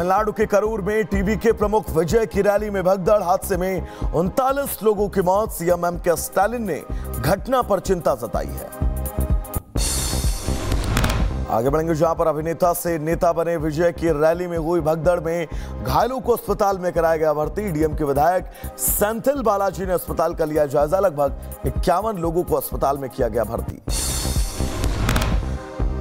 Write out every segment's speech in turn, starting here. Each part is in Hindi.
तमिलनाडु के करूर में टीवी के प्रमुख विजय की रैली में भगदड़, हादसे में 39 लोगों की मौत। CM MK. स्टालिन ने घटना पर चिंता जताई है। आगे बढ़ेंगे, जहां पर अभिनेता से नेता बने विजय की रैली में हुई भगदड़ में घायलों को अस्पताल में कराया गया भर्ती। डीएम के विधायक सेंथिल बालाजी ने अस्पताल का लिया जायजा। लगभग 51 लोगों को अस्पताल में किया गया भर्ती।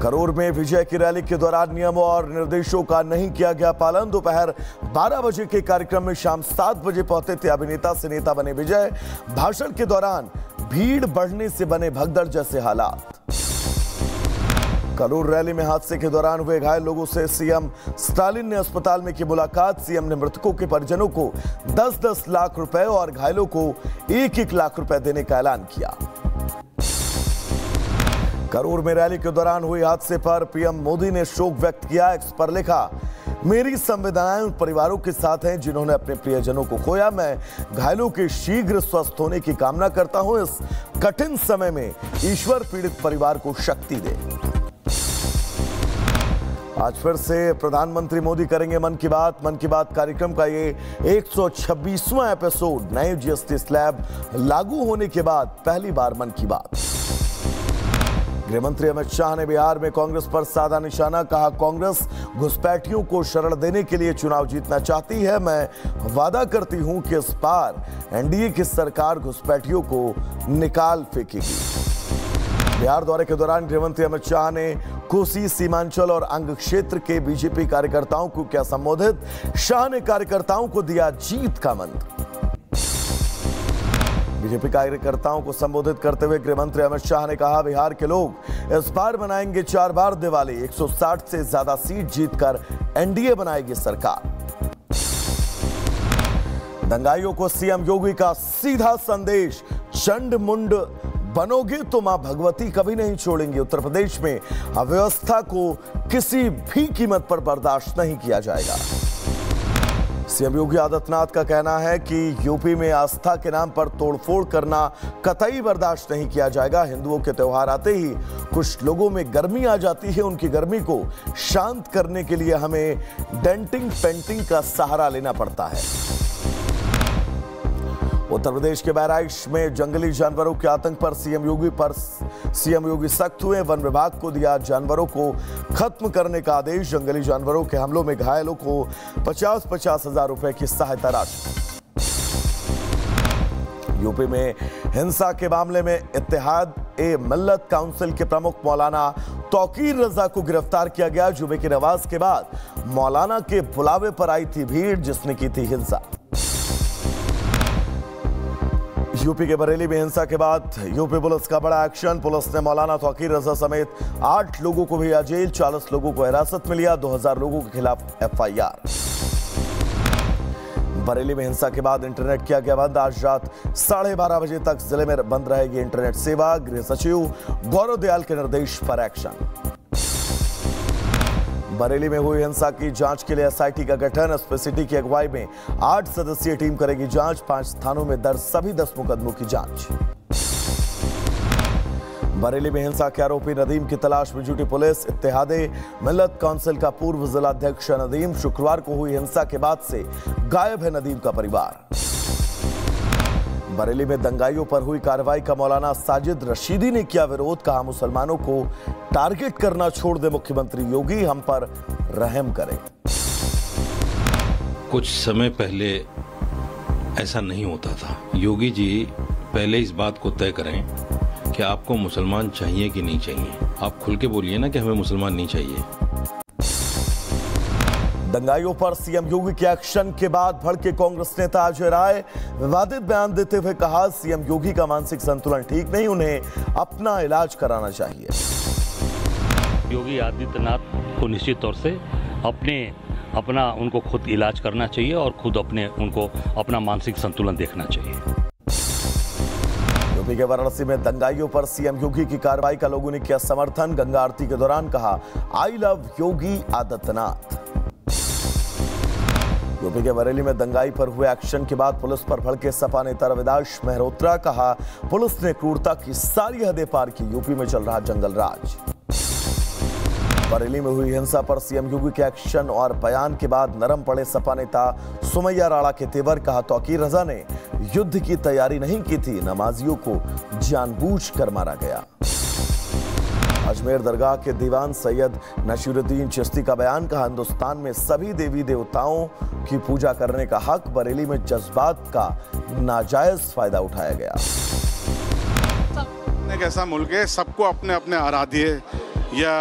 करूर में विजय की रैली के दौरान नियमों और निर्देशों का नहीं किया गया पालन। दोपहर 12 बजे के कार्यक्रम में शाम 7 बजे पहुंचे थे अभिनेता से नेता बने विजय। भाषण के दौरान भीड़ बढ़ने से बने भगदड़ जैसे हालात। करूर रैली में हादसे के दौरान हुए घायल लोगों से सीएम स्टालिन ने अस्पताल में की मुलाकात। सीएम ने मृतकों के परिजनों को 10-10 लाख रुपए और घायलों को 1-1 लाख रुपए देने का ऐलान किया। करूर में रैली के दौरान हुए हादसे पर पीएम मोदी ने शोक व्यक्त किया। एक्स पर लिखा, मेरी संवेदनाएं उन परिवारों के साथ हैं जिन्होंने अपने प्रियजनों को खोया। मैं घायलों के शीघ्र स्वस्थ होने की कामना करता हूं। इस कठिन समय में ईश्वर पीड़ित परिवार को शक्ति दे। आज फिर से प्रधानमंत्री मोदी करेंगे मन की बात। मन की बात कार्यक्रम का ये 126वां एपिसोड। नए जीएसटी स्लैब लागू होने के बाद पहली बार मन की बात। गृहमंत्री अमित शाह ने बिहार में कांग्रेस पर साधा निशाना। कहा, कांग्रेस घुसपैठियों को शरण देने के लिए चुनाव जीतना चाहती है। मैं वादा करती हूं कि इस बार एनडीए की सरकार घुसपैठियों को निकाल फेंकेगी। बिहार दौरे के दौरान गृहमंत्री अमित शाह ने कोसी, सीमांचल और अंग क्षेत्र के बीजेपी कार्यकर्ताओं को किया संबोधित। शाह ने कार्यकर्ताओं को दिया जीत का मंत्र। बीजेपी कार्यकर्ताओं को संबोधित करते हुए गृहमंत्री अमित शाह ने कहा, बिहार के लोग इस बार मनाएंगे 4 बार दिवाली। 160 से ज्यादा सीट जीतकर एनडीए बनाएगी सरकार। दंगाइयों को सीएम योगी का सीधा संदेश, चंड मुंड बनोगे तो मां भगवती कभी नहीं छोड़ेंगे। उत्तर प्रदेश में अव्यवस्था को किसी भी कीमत पर बर्दाश्त नहीं किया जाएगा। सीएम योगी आदित्यनाथ का कहना है कि यूपी में आस्था के नाम पर तोड़फोड़ करना कतई बर्दाश्त नहीं किया जाएगा। हिंदुओं के त्योहार आते ही कुछ लोगों में गर्मी आ जाती है। उनकी गर्मी को शांत करने के लिए हमें डेंटिंग पेंटिंग का सहारा लेना पड़ता है। उत्तर प्रदेश के बहराइच में जंगली जानवरों के आतंक पर सीएम योगी सख्त हुए। वन विभाग को दिया जानवरों को खत्म करने का आदेश। जंगली जानवरों के हमलों में घायलों को 50-50 हजार रुपए की सहायता राशि। यूपी में हिंसा के मामले में इत्तेहाद-ए-मिल्लत काउंसिल के प्रमुख मौलाना तौकीर रजा को गिरफ्तार किया गया। जुमे की नमाज के बाद मौलाना के बुलावे पर आई थी भीड़ जिसने की थी हिंसा। यूपी के बरेली में हिंसा के बाद यूपी पुलिस का बड़ा एक्शन। पुलिस ने मौलाना तौकीर रजा समेत 8 लोगों को भेजा जेल। 40 लोगों को हिरासत में लिया। 2000 लोगों के खिलाफ एफआईआर। बरेली में हिंसा के बाद इंटरनेट किया गया बंद। आज रात 12:30 बजे तक जिले में बंद रहेगी इंटरनेट सेवा। गृह सचिव गौरव दयाल के निर्देश पर एक्शन। बरेली में हुई हिंसा की जांच के लिए एसआईटी का गठन। एसपी सिटी की अगुवाई में 8 सदस्यीय टीम करेगी जांच। 5 थानों में दर्ज सभी 10 मुकदमों की जांच। बरेली में हिंसा के आरोपी नदीम की तलाश में जुटी पुलिस। इत्तेहाद-ए-मिल्लत काउंसिल का पूर्व जिलाध्यक्ष नदीम। शुक्रवार को हुई हिंसा के बाद से गायब है नदीम का परिवार। बरेली में दंगाइयों पर हुई कार्रवाई का मौलाना साजिद रशीदी ने किया विरोध। कहा, मुसलमानों को टारगेट करना छोड़ दे मुख्यमंत्री योगी, हम पर रहम करें। कुछ समय पहले ऐसा नहीं होता था। योगी जी पहले इस बात को तय करें कि आपको मुसलमान चाहिए कि नहीं चाहिए। आप खुल के बोलिए ना कि हमें मुसलमान नहीं चाहिए। दंगाइयों पर सीएम योगी के एक्शन के बाद भड़के कांग्रेस नेता अजय राय विवादित बयान देते हुए कहा, सीएम योगी का मानसिक संतुलन ठीक नहीं, उन्हें अपना इलाज कराना चाहिए। योगी आदित्यनाथ को निश्चित तौर से अपना उनको खुद इलाज करना चाहिए और खुद उनको अपना मानसिक संतुलन देखना चाहिए। यूपी के वाराणसी में दंगाइयों पर सीएम योगी की कार्रवाई का लोगों ने किया समर्थन। गंगा आरती के दौरान कहा, I love Yogi Adityanath. UP के बरेली में दंगाई पर हुए एक्शन के बाद पुलिस पर भड़के सपा नेता रविदास मेहरोत्रा। कहा, पुलिस ने क्रूरता की सारी हदें पार की। यूपी में चल रहा जंगल राज। बरेली में हुई हिंसा पर सीएम योगी के एक्शन और बयान के बाद नरम पड़े सपा नेता सुमैया राणा के तेवर। कहा तौकीर रजा ने युद्ध की तैयारी नहीं की थी, नमाजियों को जानबूझकर मारा गया। अजमेर दरगाह के दीवान सैयद नसीरुद्दीन चिश्ती का बयान। कहा हिंदुस्तान में सभी देवी देवताओं की पूजा करने का हक, बरेली में जज्बात का नाजायज फायदा उठाया गया। एक ऐसा मुल्क है, सबको अपने अपने आराध्य या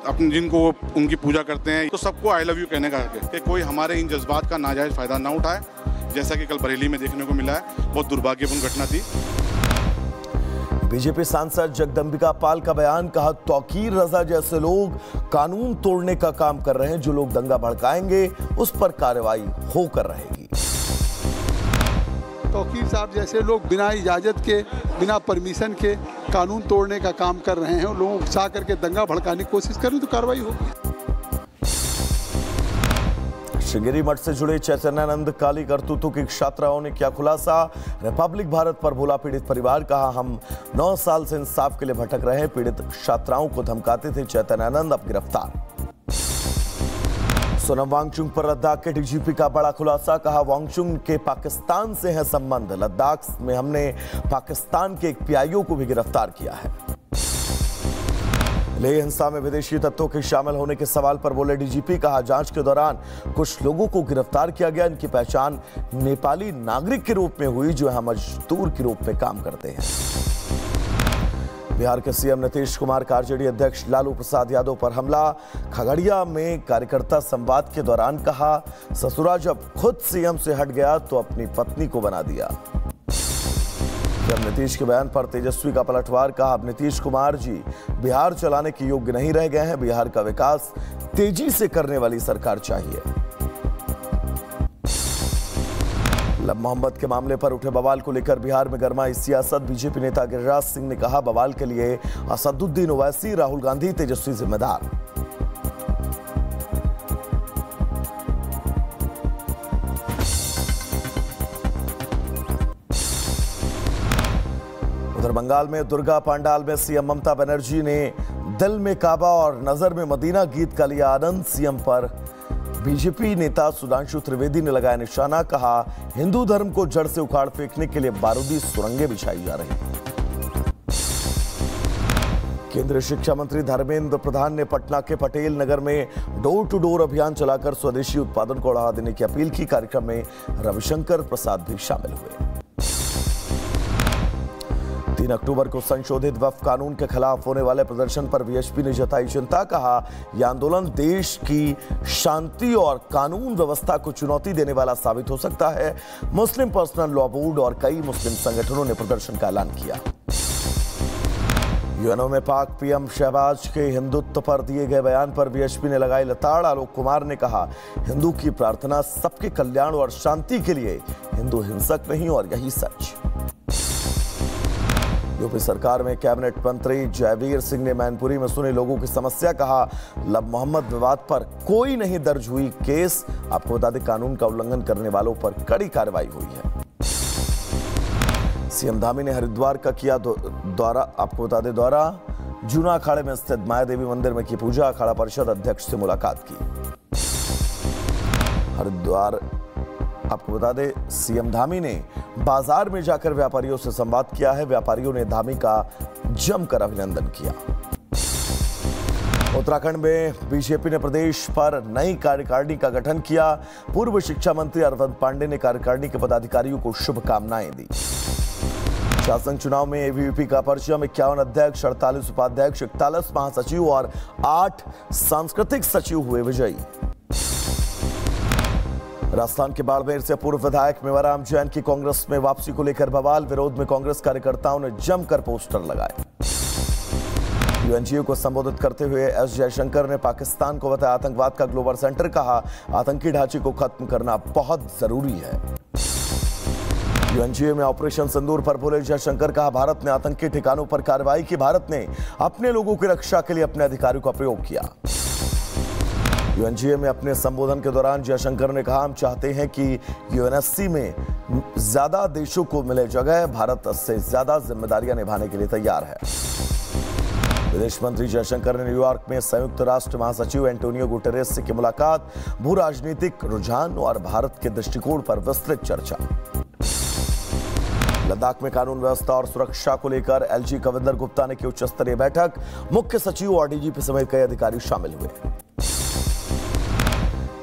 अपने जिनको उनकी पूजा करते हैं तो सबको आई लव यू कहने का हक है कि कोई हमारे इन जज्बात का नाजायज फायदा ना उठाए, जैसा कि कल बरेली में देखने को मिला है। बहुत दुर्भाग्यपूर्ण घटना थी। बीजेपी सांसद जगदंबिका पाल का बयान। कहा तौकीर रजा जैसे लोग कानून तोड़ने का काम कर रहे हैं, जो लोग दंगा भड़काएंगे उस पर कार्रवाई होकर रहेगी। तौकीर साहब जैसे लोग बिना इजाजत के, बिना परमिशन के कानून तोड़ने का काम कर रहे हैं, लोगों को उकसा करके दंगा भड़काने की कोशिश करें तो कार्रवाई होगी। श्रृंगेरी मठ से जुड़े चैतन्यानंद काली करतूतों की छात्राओं ने किया खुलासा। रिपब्लिक भारत पर बोला पीड़ित परिवार। कहा हम 9 साल से इंसाफ के लिए भटक रहे हैं, पीड़ित छात्राओं को धमकाते थे चैतन्यानंद, अब गिरफ्तार। सोनम वांगचुक पर लद्दाख के डीजीपी का बड़ा खुलासा। कहा वांगचुक के पाकिस्तान से है संबंध, लद्दाख में हमने पाकिस्तान के एक पीआईओ को भी गिरफ्तार किया है। लेह हिंसा में विदेशी तत्वों के शामिल होने के सवाल पर बोले डीजीपी। कहा जांच के दौरान कुछ लोगों को गिरफ्तार किया गया, इनकी पहचान नेपाली नागरिक के रूप में हुई जो यहां मजदूर के रूप में काम करते हैं। बिहार के सीएम नीतीश कुमार का आरजेडी अध्यक्ष लालू प्रसाद यादव पर हमला। खगड़िया में कार्यकर्ता संवाद के दौरान कहा ससुरा जब खुद सीएम से हट गया तो अपनी पत्नी को बना दिया। सीएम नीतीश के बयान पर तेजस्वी का पलटवार। कहा अब नीतीश कुमार जी बिहार चलाने के योग्य नहीं रह गए हैं, बिहार का विकास तेजी से करने वाली सरकार चाहिए। लब मोहम्मद के मामले पर उठे बवाल को लेकर बिहार में गरमाई सियासत। बीजेपी नेता गिरिराज सिंह ने कहा बवाल के लिए असदुद्दीन ओवैसी, राहुल गांधी, तेजस्वी जिम्मेदार। उधर बंगाल में दुर्गा पंडाल में सीएम ममता बनर्जी ने दिल में काबा और नजर में मदीना गीत का लिया आनंद। सीएम पर बीजेपी नेता सुधांशु त्रिवेदी ने लगाया निशाना। कहा हिंदू धर्म को जड़ से उखाड़ फेंकने के लिए बारूदी सुरंगें बिछाई जा रही हैं। केंद्रीय शिक्षा मंत्री धर्मेंद्र प्रधान ने पटना के पटेल नगर में डोर टू डोर अभियान चलाकर स्वदेशी उत्पादन को बढ़ावा देने की अपील की। कार्यक्रम में रविशंकर प्रसाद भी शामिल हुए। 3 अक्टूबर को संशोधित वक्फ कानून के खिलाफ होने वाले प्रदर्शन पर बीएसपी ने जताई चिंता। कहा यह आंदोलन देश की शांति और कानून व्यवस्था को चुनौती देने वाला साबित हो सकता है। मुस्लिम पर्सनल लॉ बोर्ड और कई मुस्लिम संगठनों ने प्रदर्शन का ऐलान किया। यूएनओ में पाक पीएम शहबाज के हिंदुत्व पर दिए गए बयान पर बीएसपी ने लगाई लताड़। आलोक कुमार ने कहा हिंदू की प्रार्थना सबके कल्याण और शांति के लिए, हिंदू हिंसक नहीं और यही सच। यूपी सरकार में कैबिनेट मंत्री जयवीर सिंह ने मैनपुरी में सुनी लोगों की समस्या। कहा लब मोहम्मद विवाद पर कोई नहीं दर्ज हुई केस, आपको बता दें कानून का उल्लंघन करने वालों पर कड़ी कार्रवाई हुई है। सीएम धामी ने हरिद्वार का किया दौरा, आपको बता दें दौरा। जूना अखाड़े में स्थित माया देवी मंदिर में की पूजा। अखाड़ा परिषद अध्यक्ष से मुलाकात की। हरिद्वार आपको बता दें सीएम धामी ने बाजार में जाकर व्यापारियों से संवाद किया है। व्यापारियों ने धामी का जमकर अभिनंदन किया। उत्तराखंड में बीजेपी ने प्रदेश पर नई कार्यकारिणी का गठन किया। पूर्व शिक्षा मंत्री अरविंद पांडे ने कार्यकारिणी के पदाधिकारियों को शुभकामनाएं दी। शासन चुनाव में एबीवीपी का परचम 51 अध्यक्ष, 48 उपाध्यक्ष, 41 महासचिव और 8 सांस्कृतिक सचिव हुए विजयी। राजस्थान के बाड़मेर से पूर्व विधायक मेवाराम जैन की कांग्रेस में वापसी को लेकर बवाल। विरोध में कांग्रेस कार्यकर्ताओं ने जमकर पोस्टर लगाए। यूएनजीओ को संबोधित करते हुए एस जयशंकर ने पाकिस्तान को बताया आतंकवाद का ग्लोबल सेंटर। कहा आतंकी ढांचे को खत्म करना बहुत जरूरी है। यूएनजीओ में ऑपरेशन सिंदूर पर बोले जयशंकर। कहा भारत ने आतंकी ठिकानों पर कार्रवाई की, भारत ने अपने लोगों की रक्षा के लिए अपने अधिकारियों का प्रयोग किया। यूएनजीए में अपने संबोधन के दौरान जयशंकर ने कहा हम चाहते हैं कि यूएनएससी में ज्यादा देशों को मिले जगह, भारत से ज्यादा जिम्मेदारियां निभाने के लिए तैयार है। विदेश मंत्री जयशंकर ने न्यूयॉर्क में संयुक्त राष्ट्र महासचिव एंटोनियो गुटेरेस से की मुलाकात। भू राजनीतिक रुझान और भारत के दृष्टिकोण पर विस्तृत चर्चा। लद्दाख में कानून व्यवस्था और सुरक्षा को लेकर एलजी कविंदर गुप्ता ने की उच्च स्तरीय बैठक। मुख्य सचिव और डीजीपी समेत कई अधिकारी शामिल हुए।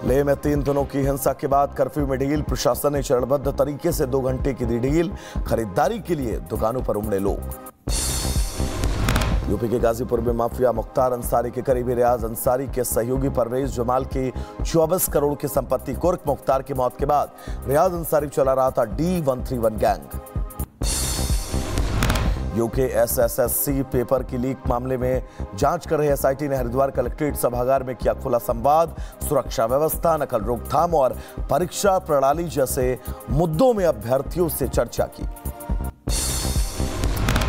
लेह में 3 दिनों की हिंसा के बाद कर्फ्यू में ढील। प्रशासन ने चरणबद्ध तरीके से 2 घंटे की दी ढील। खरीदारी के लिए दुकानों पर उमड़े लोग। यूपी के गाजीपुर में माफिया मुख्तार अंसारी के करीबी रियाज अंसारी के सहयोगी परवेज जमाल की 24 करोड़ की संपत्ति कुर्क। मुख्तार की मौत के बाद रियाज अंसारी चला रहा था D131 gang. UK SSC paper की लीक मामले में जांच कर रहे एसआईटी ने हरिद्वार कलेक्ट्रेट सभागार में किया खुला संवाद। सुरक्षा व्यवस्था, नकल रोकथाम और परीक्षा प्रणाली जैसे मुद्दों में अभ्यर्थियों से चर्चा की।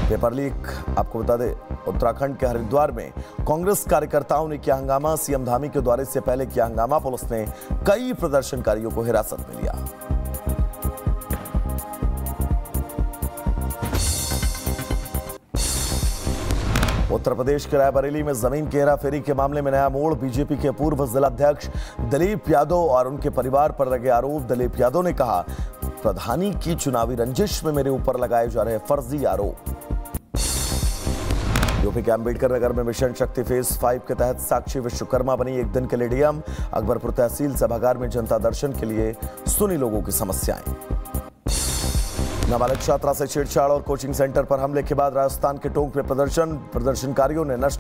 पेपर लीक आपको बता दें, उत्तराखंड के हरिद्वार में कांग्रेस कार्यकर्ताओं ने किया हंगामा। सीएम धामी के दौरे से पहले किया हंगामा। पुलिस ने कई प्रदर्शनकारियों को हिरासत में लिया। उत्तर प्रदेश के रायबरेली में जमीन की हेराफेरी के मामले में नया मोड़। बीजेपी के पूर्व जिलाध्यक्ष दिलीप यादव और उनके परिवार पर लगे आरोप। दिलीप यादव ने कहा, प्रधानी की चुनावी रंजिश में मेरे ऊपर लगाए जा रहे फर्जी आरोप। यूपी के अंबेडकर नगर में मिशन शक्ति फेज 5 के तहत साक्षी विश्वकर्मा बनी 1 दिन के लिए डीएम। अकबरपुर तहसील सभागार में जनता दर्शन के लिए सुनी लोगों की समस्याएं। नाबालिग छात्रा से छेड़छाड़ और कोचिंग सेंटर पर हमले के बाद राजस्थान के टोंक में प्रदर्शनकारियों ने नष्ट